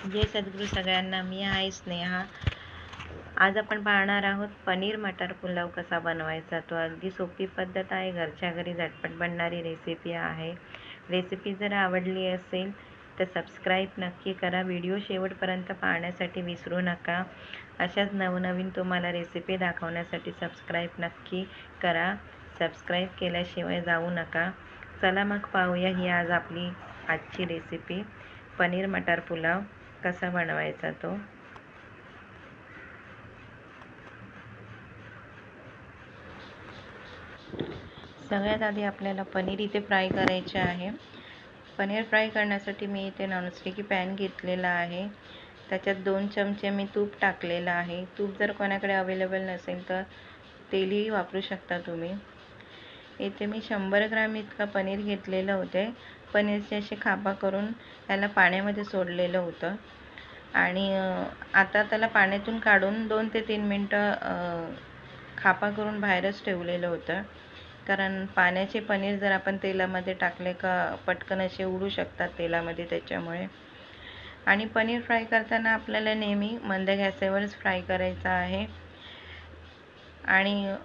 जय सद्गुरू सगळ्यांना. मी आहे स्नेहा. आज आपण पाहणार आहोत पनीर मटर पुलाव कसा बनवायचा. तो अगदी सोपी पद्धत आहे, घरच्या घरी झटपट बनणारी रेसिपी आहे. रेसिपी जर आवडली असेल तर सबस्क्राईब नक्की करा. व्हिडिओ शेवटपर्यंत पाहण्यासाठी विसरू नका. अशाच नवनवीन तुम्हाला रेसिपी दाखवण्यासाठी सबस्क्राईब नक्की करा. सबस्क्राईब केल्याशिवाय जाऊ नका. चला मग पाहूया ही आज आपली आजची रेसिपी, पनीर मटर पुलाव कसा बनवायचा तो. सगळ्यात आधी आपल्याला पनीर इथे फ्राय करायचे आहे. पनीर फ्राय करण्यासाठी मी इथे नॉनस्टिकी पॅन घेतलेला आहे. त्याच्यात 2 चमचे मी तूप टाकलेलं आहे. तूप जर कोणाकडे अवेलेबल नसेल तर तेलही वापरू शकता तुम्ही. इथे मी 100 ग्रॅम इतका पनीर घेतलेलं होते. पनीरचे असे खापा करून त्याला पाण्यामध्ये सोडलेलं होतं आणि आता त्याला पाण्यातून काढून 2 ते 3 मिनटं खापा करून बाहेरच ठेवलेलं होतं. कारण पाण्याचे पनीर जर आपण तेलामध्ये टाकले का पटकन असे उडू शकतात तेलामध्ये, त्याच्यामुळे. आणि पनीर फ्राय करताना आपल्याला नेहमी मंद गॅसवरच फ्राय करायचं आहे. आणि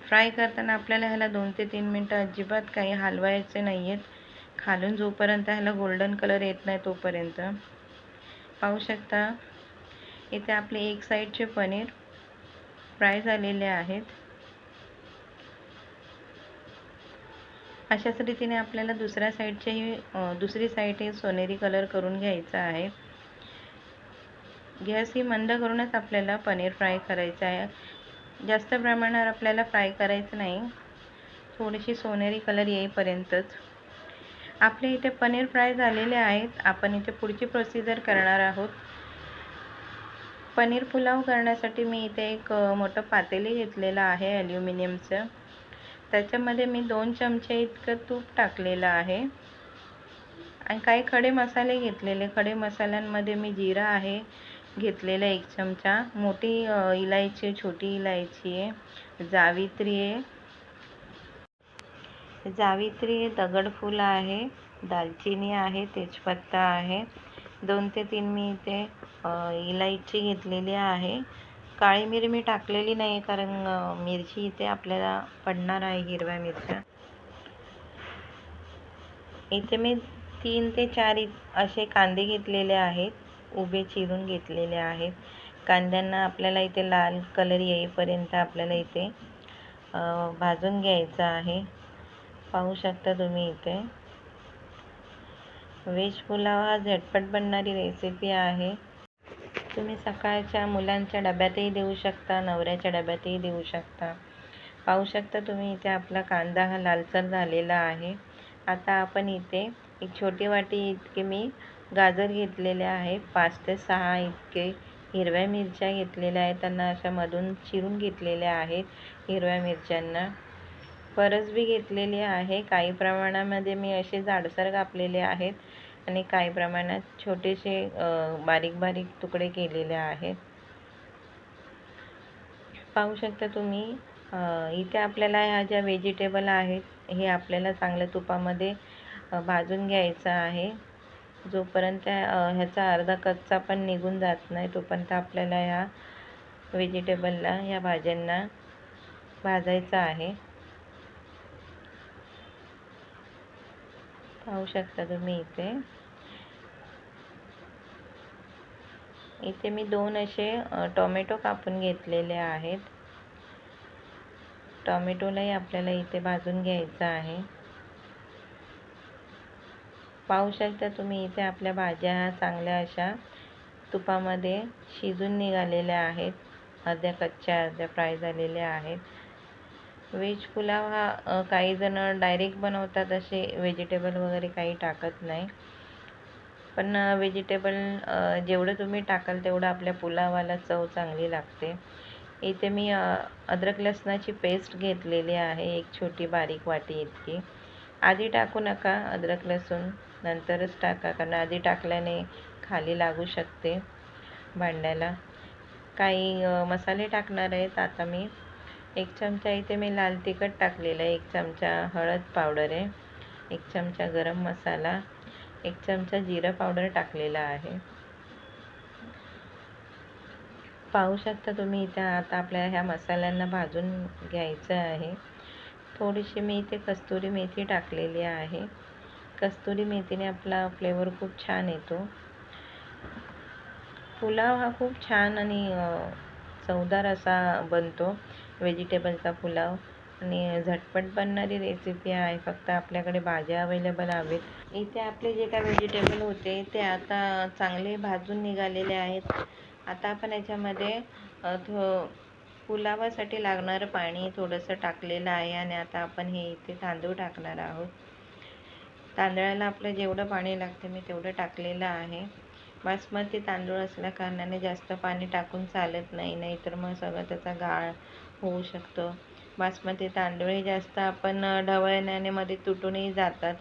फ्राय करताना आपल्याला ह्याला 2 ते 3 मिनटं अजिबात काही हलवायचे नाही आहेत. खालून जोपर्यंत ह्याला गोल्डन कलर येत नाही तोपर्यंत. पाहू शकता इथे आपले एक साईडचे पनीर फ्राय झालेले आहेत. अशाच रीतीने आपल्याला दुसऱ्या साईडचेही दुसरी साईड ही सोनेरी कलर करून घ्यायचा आहे. गॅस ही मंद करूनच आपल्याला पनीर फ्राय करायचं आहे. जास्त प्रमाणात आपल्याला फ्राय करायचं नाही, थोडीशी सोनेरी कलर येईपर्यंतच. आपले इथे पनीर फ्राय झालेले आहेत. आपण इथे पुढची प्रोसिजर करणार आहोत. पनीर पुलाव करण्यासाठी मी इथे एक मोठं पातेले घेतलेलं आहे ॲल्युमिनियमचं. त्याच्यामध्ये मी 2 चमचे इतकं तूप टाकलेलं आहे आणि काही खडे मसाले घेतलेले. खडे मसाल्यांमध्ये मी जिरा आहे घेतलेला 1 चमचा, मोठी इलायची, छोटी इलायची आहे, जावित्री आहे, दगडफूल आहे, दालचिनी आहे, तेजपत्ता आहे, 2 ते 3 मी इथे इलायची घेतलेली आहे. काळी मिरी मी टाकलेली नाही कारण मिरची इथे आपल्याला पडणार आहे, हिरव्या मिरच्या. इथे मी 3 ते 4 असे कांदे घेतलेले आहेत, उभे चिरून घेतलेले आहेत. कांद्यांना आपल्याला इथे लाल कलर येईपर्यंत आपल्याला इथे भाजून घ्यायचं आहे. पाहू शकता तुम्ही इथे. व्हेज पुलाव हा झटपट बनणारी रेसिपी आहे. तुम्ही सकाळच्या मुलांच्या डब्यातही देऊ शकता, नवऱ्याच्या डब्यातही देऊ शकता. पाहू शकता तुम्ही इथे आपला कांदा हा लालसर झालेला आहे. आता आपण इथे एक छोटी वाटी इतके मी गाजर घेतलेले आहे, 5 ते 6 इतके हिरव्या मिरच्या घेतलेल्या आहेत, त्यांना अशा मधून चिरून घेतलेल्या आहेत हिरव्या मिरच्यांना. फरसबी घेतलेली आहे. काही प्रमाणामध्ये मी असे जाडसर कापलेले आहेत आणि काही प्रमाणात छोटेसे बारीक बारीक तुकडे केलेले आहेत. पाहू शकता तुम्ही. इथे आपल्याला ह्या ज्या व्हेजिटेबल आहेत हे आपल्याला चांगल्या तुपामध्ये भाजून घ्यायचं आहे. जोपर्यंत ह्याचा अर्धा कच्चा पण निघून जात नाही तोपर्यंत आपल्याला ह्या व्हेजिटेबलला, ह्या भाज्यांना भाजायचं आहे. पाहू शकता तुम्ही इथे मी 2 असे टोमॅटो कापून घेतलेले आहेत. टोमॅटोलाही आपल्याला इथे भाजून घ्यायचं आहे. पाहू शकता तुम्ही इथे आपल्या भाज्या चांगल्या अशा तुपामध्ये शिजून निघालेल्या आहेत. अर्ध्या कच्च्या, अर्ध्या फ्राय झालेल्या आहेत. व्हेज पुलाव हा काही जण डायरेक्ट बनवतात, असे व्हेजिटेबल वगैरे काही टाकत नाही. पण व्हेजिटेबल जेवढं तुम्ही टाकाल तेवढं आपल्या पुलावाला चव चांगली लागते. इथे मी अद्रक लसणाची पेस्ट घेतलेली आहे, एक छोटी बारीक वाटी इतकी. आधी टाकू नका अद्रक लसूण, नंतरच टाका, कारण आधी टाकल्याने खाली लागू शकते भांड्याला. काही मसाले टाकणार आहेत आता मी. 1 चमचा इथे मी लाल तिखट टाकलेलं आहे, 1 चमचा हळद पावडर आहे, 1 चमचा गरम मसाला, 1 चमचा जिरं पावडर टाकलेला आहे. पाहू शकता तुम्ही इथे आता आपल्या ह्या मसाल्यांना भाजून घ्यायचं आहे. थोडीशी मी इथे कस्तुरी मेथी टाकलेली आहे. कस्तुरी मेथीने आपला फ्लेवर खूप छान येतो. पुलाव हा खूप छान आणि चवदार असा बनतो, व्हेजिटेबलचा पुलाव, आणि झटपट बनणारी रेसिपी आहे. फक्त आपल्याकडे भाज्या अवेलेबल हवेत. इथे आपले जे काय व्हेजिटेबल होते ते आता चांगले भाजून निघालेले आहेत. आता आपण याच्यामध्ये पुलावासाठी लागणारं पाणी थोडंसं टाकलेलं आहे आणि आता आपण हे इथे तांदूळ टाकणार आहोत. तांदळाला आपलं जेवढं पाणी लागतं मी तेवढं टाकलेलं आहे. बासमती तांदूळ असल्या कारणाने जास्त पाणी टाकून चालत नाही, नाहीतर मग सगळं त्याचा गाळ होऊ शकतो. बासमती तांदूळ हे जास्त आपण ढवळण्याने मध्ये तुटूनही जातात,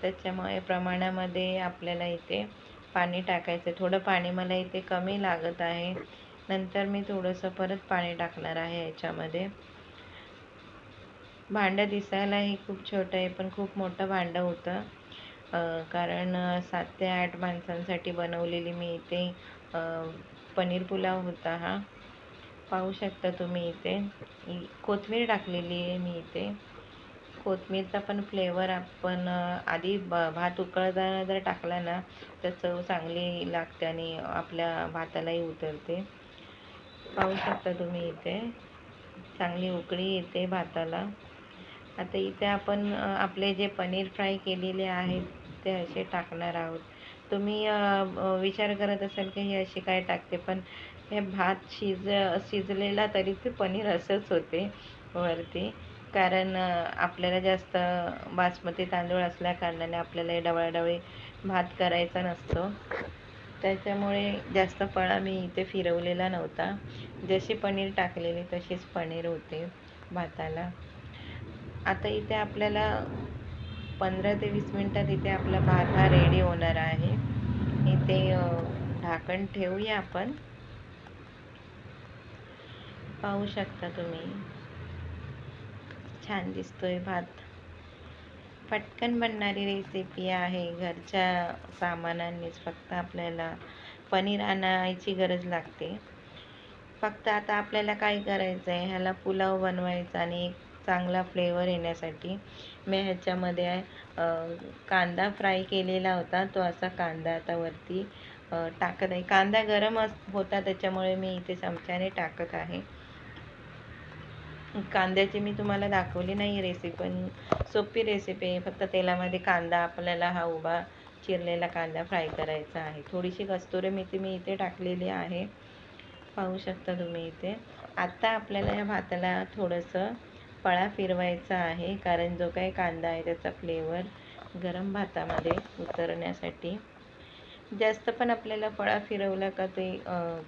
त्याच्यामुळे प्रमाणामध्ये आपल्याला इथे पाणी टाकायचं. थोडं पाणी मला इथे कमी लागत आहे, नंतर मी थोडंसं परत पाणी टाकणार आहे याच्यामध्ये. भांडं दिसायलाही खूप छोटं आहे, पण खूप मोठं भांडं होतं, कारण 7 ते 8 माणसांसाठी बनवलेली मी इथे पनीर पुलाव होता हा. पाहू शकता तुम्ही इथे कोथिंबीर टाकलेली आहे मी इथे. कोथिंबीरचा पण फ्लेवर आपण आधी भात उकळताना जर टाकला ना तर चव चांगली लागते आणि आपल्या भातालाही उतरते. पाहू शकता तुम्ही इथे चांगली उकळी येते भाताला. आता इथे आपण आपले जे पनीर फ्राय केलेले आहेत ते असे टाकणार आहोत. तुम्ही विचार करत असाल की हे असे काय टाकते, पण हे भात शिजलेला तरी ते पनीर असंच होते वरती, कारण आपल्याला जास्त बासमती तांदूळ असल्या कारणाने आपल्याला डवळाडवळी भात करायचा नसतो, त्याच्यामुळे जास्त पळा मी इथे फिरवलेला नव्हता. जशी पनीर टाकलेली तशीच पनीर होते भाताला. आता इथे आपल्याला 15 ते 20 मिनिटात इथे आपला भात हा रेडी होणार आहे. इथे ढाकण ठेवूया आपण. पाहू शकता तुम्ही छान दिसतोय भात. पटकन बनणारी रेसिपी आहे. घरच्या सामानांनीच फक्त आपल्याला पनीर आणायची गरज लागते. फक्त आता आपल्याला काय करायचं आहे, ह्याला पुलाव बनवायचा आणि एक चांगला फ्लेवर येण्यासाठी मी ह्याच्यामध्ये कांदा फ्राय केलेला होता, तो असा कांदा आता वरती टाकत आहे. कांदा गरम होता त्याच्यामुळे मी इथे चमच्याने टाकत आहे. कांद्याची मी तुम्हाला दाखवली नाही रेसिपी, पण सोपी रेसिपी आहे. फक्त तेलामध्ये कांदा आपल्याला हा उभा चिरलेला कांदा फ्राय करायचा आहे. थोडीशी कस्तुरी मेथी मी इथे टाकलेली आहे. पाहू शकता तुम्ही इथे. आता आपल्याला या भाताला थोडंसं पळा फिरवायचा आहे, कारण जो काही कांदा आहे त्याचा फ्लेवर गरम भातामध्ये उतरण्यासाठी. जास्त पण आपल्याला पळा फिरवला का ते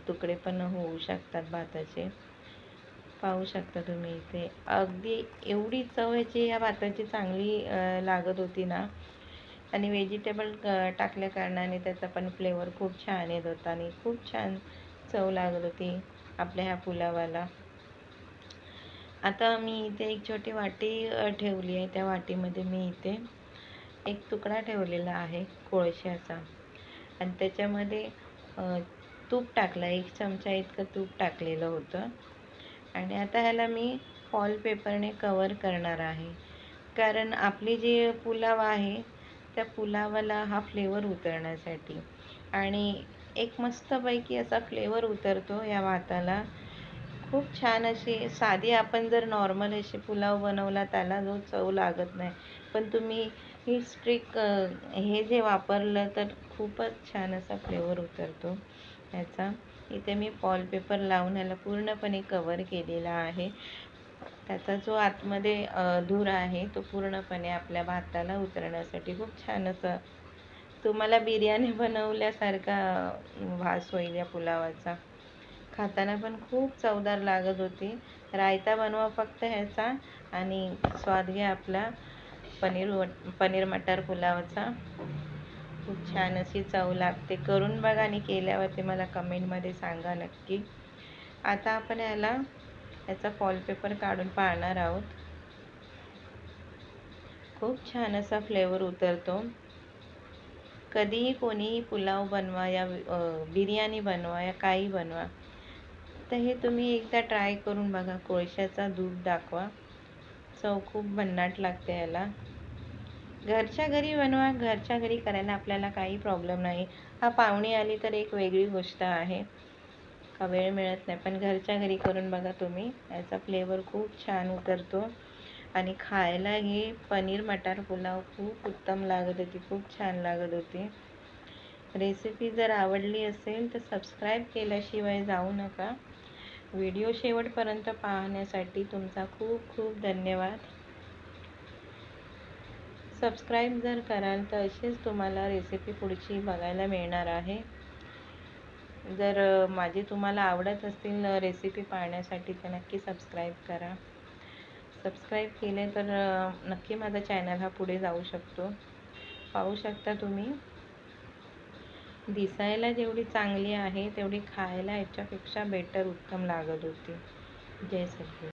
तुकडे पण होऊ शकतात भाताचे. पाहू शकता तुम्ही इथे अगदी एवढी चव याची या भाताची चांगली लागत होती ना, आणि व्हेजिटेबल टाकल्या कारणाने त्याचा पण फ्लेवर खूप छान येत होता आणि खूप छान चव लागत होती आपल्या ह्या पुलावाला. आता मी इथे एक छोटी वाटी ठेवली आहे. त्या वाटीमध्ये मी इथे एक तुकडा ठेवलेला आहे कोळशाचा, आणि त्याच्यामध्ये तूप टाकलं. 1 चमचा इतकं तूप टाकलेलं होतं, आणि आता ह्याला मी फॉईल पेपरने कवर करणार आहे, कारण आपली जी पुलाव आहे त्या पुलावाला हा फ्लेवर उतरण्यासाठी, आणि एक मस्तपैकी असा फ्लेवर उतरतो या भाताला. खूप छान अशी साधी आपण जर नॉर्मल अशी पुलाव बनवला त्याला जो चव लागत नाही, पण तुम्ही ही स्ट्रिक हे जे वापरलं तर खूपच छान असा फ्लेवर उतरतो याचा. इथे मी फॉईल पेपर लावून ह्याला पूर्णपणे कवर केलेला आहे. त्याचा जो आतमध्ये धूर आहे तो पूर्णपणे आपल्या भाताला उतरण्यासाठी खूप छान असं तुम्हाला बिर्याणी बनवल्यासारखा वास होईल या पुलावाचा. खाताना पण खूप चवदार लागत होती. रायता बनवा फक्त ह्याचा आणि स्वाद घ्या आपला पनीर मटर पुलावचा. खूप छान अशी चव लागते. करून बघा आणि केल्यावरती मला कमेंटमध्ये सांगा नक्की. आता आपण याचा फॉईल पेपर काढून पाहणार आहोत. खूप छान असा फ्लेवर उतरतो. कधीही कोणीही पुलाव बनवा या बिर्याणी बनवा या काही बनवा, तर हे तुम्ही एकदा ट्राय करून बघा. कोळशाचा दूध दाखवा. चव खूप भन्नाट लागते याला. घरच्या घरी बनवा. घरच्या घरी करायला आपल्याला काही प्रॉब्लेम नाही. हा पाहुणे आली तर एक वेगळी गोष्ट आहे का वेळ मिळत नाही, पण घरच्या घरी करून बघा तुम्ही. याचा फ्लेवर खूप छान उतरतो आणि खायला हे पनीर मटार पुलाव खूप उत्तम लागत होती, खूप छान लागत होती. रेसिपी जर आवडली असेल तर सबस्क्राईब केल्याशिवाय जाऊ नका. व्हिडिओ शेवटपर्यंत पाहण्यासाठी तुमचा खूप खूप धन्यवाद. सबस्क्राईब जर कराल तर अशीच तुम्हाला रेसिपी पुढची बघायला मिळणार आहे. जर माझी तुम्हाला आवडत असतील रेसिपी पाहण्यासाठी तर नक्की सबस्क्राईब करा. सबस्क्राईब केले तर नक्की माझा चॅनल हा पुढे जाऊ शकतो. पाहू शकता तुम्ही, दिसायला जेवढी चांगली आहे तेवढी खायला याच्यापेक्षा बेटर उत्तम लागत होती. जय सद्गुरू.